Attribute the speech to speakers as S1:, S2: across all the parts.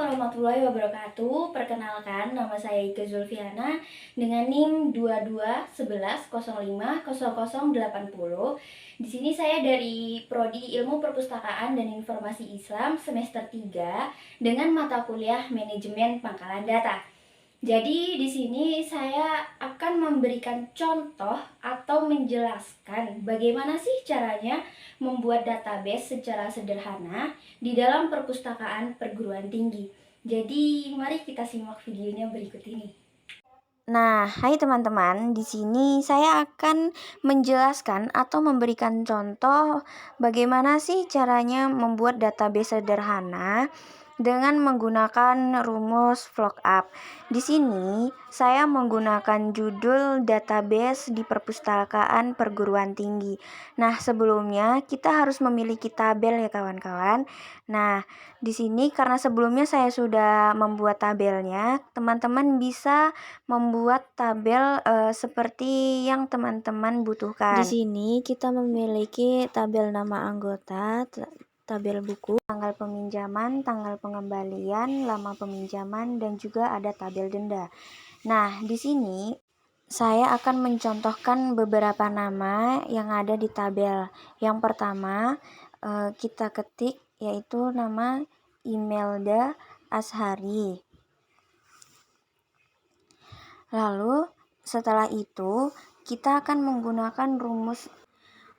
S1: warahmatullahi wabarakatuh. Perkenalkan, nama saya Ika Zulfiana dengan NIM 2211050080. Di sini saya dari Prodi Ilmu Perpustakaan dan Informasi Islam semester 3 dengan mata kuliah Manajemen Pangkalan Data. Jadi di sini saya akan memberikan contoh atau menjelaskan bagaimana sih caranya membuat database secara sederhana di dalam perpustakaan perguruan tinggi. Jadi mari kita simak videonya berikut ini. Nah, hai teman-teman, di sini saya akan menjelaskan atau memberikan contoh bagaimana sih caranya membuat database sederhana dengan menggunakan rumus VLOOKUP. Di sini saya menggunakan judul database di perpustakaan perguruan tinggi. Nah, sebelumnya kita harus memiliki tabel ya kawan-kawan. Nah, di sini karena sebelumnya saya sudah membuat tabelnya, teman-teman bisa membuat tabel seperti yang teman-teman butuhkan. Di sini kita memiliki tabel nama anggota, tabel buku, tanggal peminjaman, tanggal pengembalian, lama peminjaman, dan juga ada tabel denda. Nah, di sini saya akan mencontohkan beberapa nama yang ada di tabel. Yang pertama, kita ketik yaitu nama Imelda Ashari. Lalu setelah itu kita akan menggunakan rumus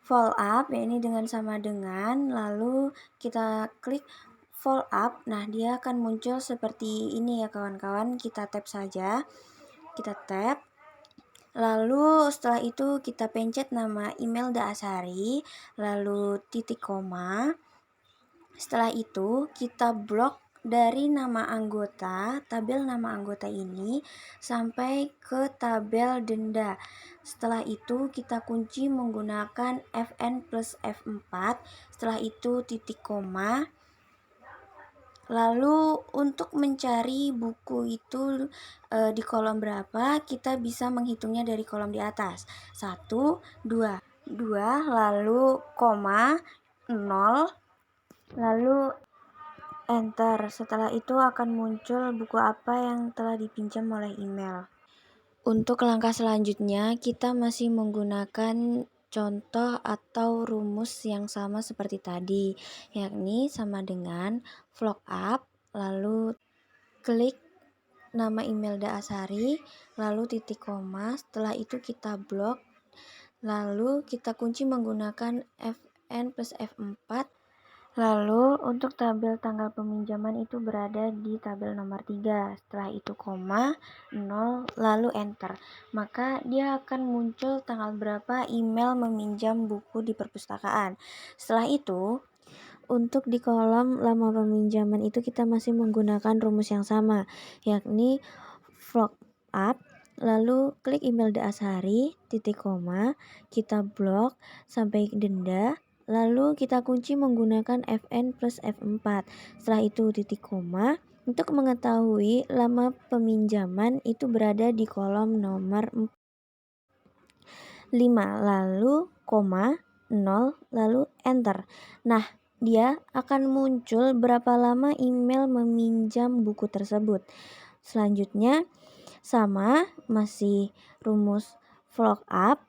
S1: VLOOKUP, ini dengan sama dengan, lalu kita klik VLOOKUP. Nah, dia akan muncul seperti ini ya kawan-kawan. Kita tap saja, kita tap. Lalu setelah itu kita pencet nama Imelda Ashari, lalu titik koma. Setelah itu kita blok dari nama anggota, tabel nama anggota ini sampai ke tabel denda. Setelah itu kita kunci menggunakan Fn plus F4. Setelah itu titik koma. Lalu untuk mencari buku itu di kolom berapa, kita bisa menghitungnya dari kolom di atas. 1, 2, 2, lalu koma, 0, lalu enter. Setelah itu akan muncul buku apa yang telah dipinjam oleh email. Untuk langkah selanjutnya, kita masih menggunakan contoh atau rumus yang sama seperti tadi, yakni sama dengan VLOOKUP, lalu klik nama Imelda Ashari, lalu titik koma, setelah itu kita blok, lalu kita kunci menggunakan Fn plus F4. Lalu untuk tabel tanggal peminjaman itu berada di tabel nomor 3. Setelah itu koma, 0, lalu enter. Maka dia akan muncul tanggal berapa email meminjam buku di perpustakaan. Setelah itu, untuk di kolom lama peminjaman itu kita masih menggunakan rumus yang sama, yakni VLOOKUP, lalu klik Imelda Ashari, titik koma, kita blok sampai denda. Lalu kita kunci menggunakan Fn plus F4. Setelah itu titik koma. Untuk mengetahui lama peminjaman itu berada di kolom nomor 5. Lalu koma, 0, lalu enter. Nah, dia akan muncul berapa lama email meminjam buku tersebut. Selanjutnya sama, masih rumus VLOOKUP.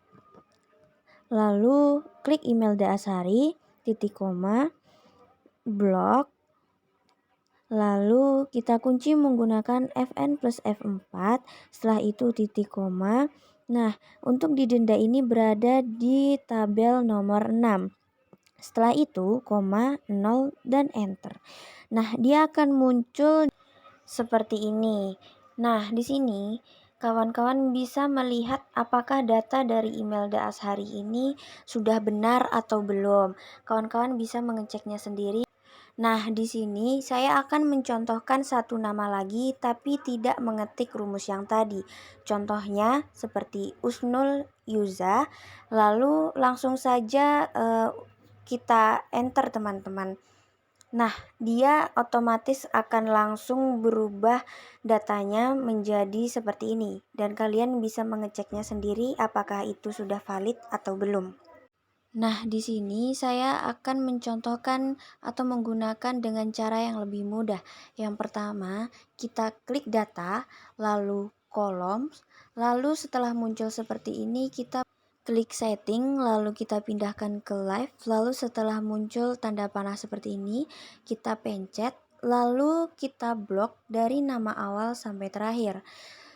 S1: Lalu klik Imelda Ashari, titik koma, blok, lalu kita kunci menggunakan Fn plus F4, setelah itu titik koma. Nah, untuk di denda ini berada di tabel nomor 6. Setelah itu, koma, 0, dan enter. Nah, dia akan muncul seperti ini. Nah, di sini kawan-kawan bisa melihat apakah data dari Imelda Ashari ini sudah benar atau belum. Kawan-kawan bisa mengeceknya sendiri. Nah, di sini saya akan mencontohkan satu nama lagi tapi tidak mengetik rumus yang tadi. Contohnya seperti Usnul Yuza, lalu langsung saja kita enter teman-teman. Nah, dia otomatis akan langsung berubah datanya menjadi seperti ini. Dan kalian bisa mengeceknya sendiri apakah itu sudah valid atau belum.
S2: Nah, di sini saya akan mencontohkan atau menggunakan dengan cara yang lebih mudah. Yang pertama, kita klik data, lalu kolom, lalu setelah muncul seperti ini kita klik setting, lalu kita pindahkan ke live, lalu setelah muncul tanda panah seperti ini, kita pencet, lalu kita blok dari nama awal sampai terakhir.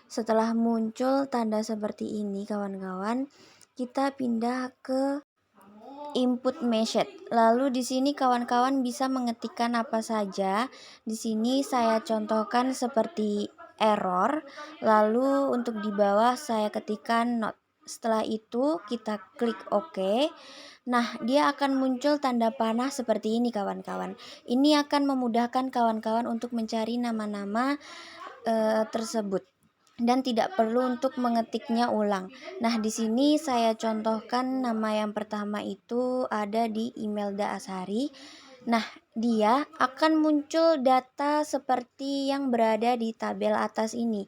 S2: Setelah muncul tanda seperti ini, kawan-kawan, kita pindah ke input message. Lalu di sini kawan-kawan bisa mengetikkan apa saja. Di sini saya contohkan seperti error. Lalu untuk di bawah saya ketikkan not. Setelah itu kita klik OK. Nah, dia akan muncul tanda panah seperti ini kawan-kawan. Ini akan memudahkan kawan-kawan untuk mencari nama-nama tersebut dan tidak perlu untuk mengetiknya ulang. Nah, di sini saya contohkan nama yang pertama itu ada di Imelda Asari. Nah, dia akan muncul data seperti yang berada di tabel atas ini.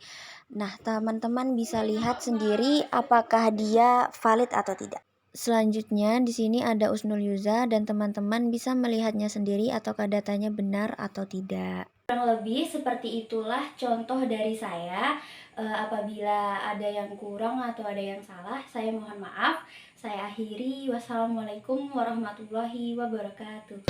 S2: Nah, teman-teman bisa lihat sendiri apakah dia valid atau tidak. Selanjutnya, di sini ada Usnul Yuza dan teman-teman bisa melihatnya sendiri apakah datanya benar atau tidak.
S1: Kurang lebih seperti itulah contoh dari saya. Apabila ada yang kurang atau ada yang salah, saya mohon maaf. Saya akhiri. Wassalamualaikum warahmatullahi wabarakatuh.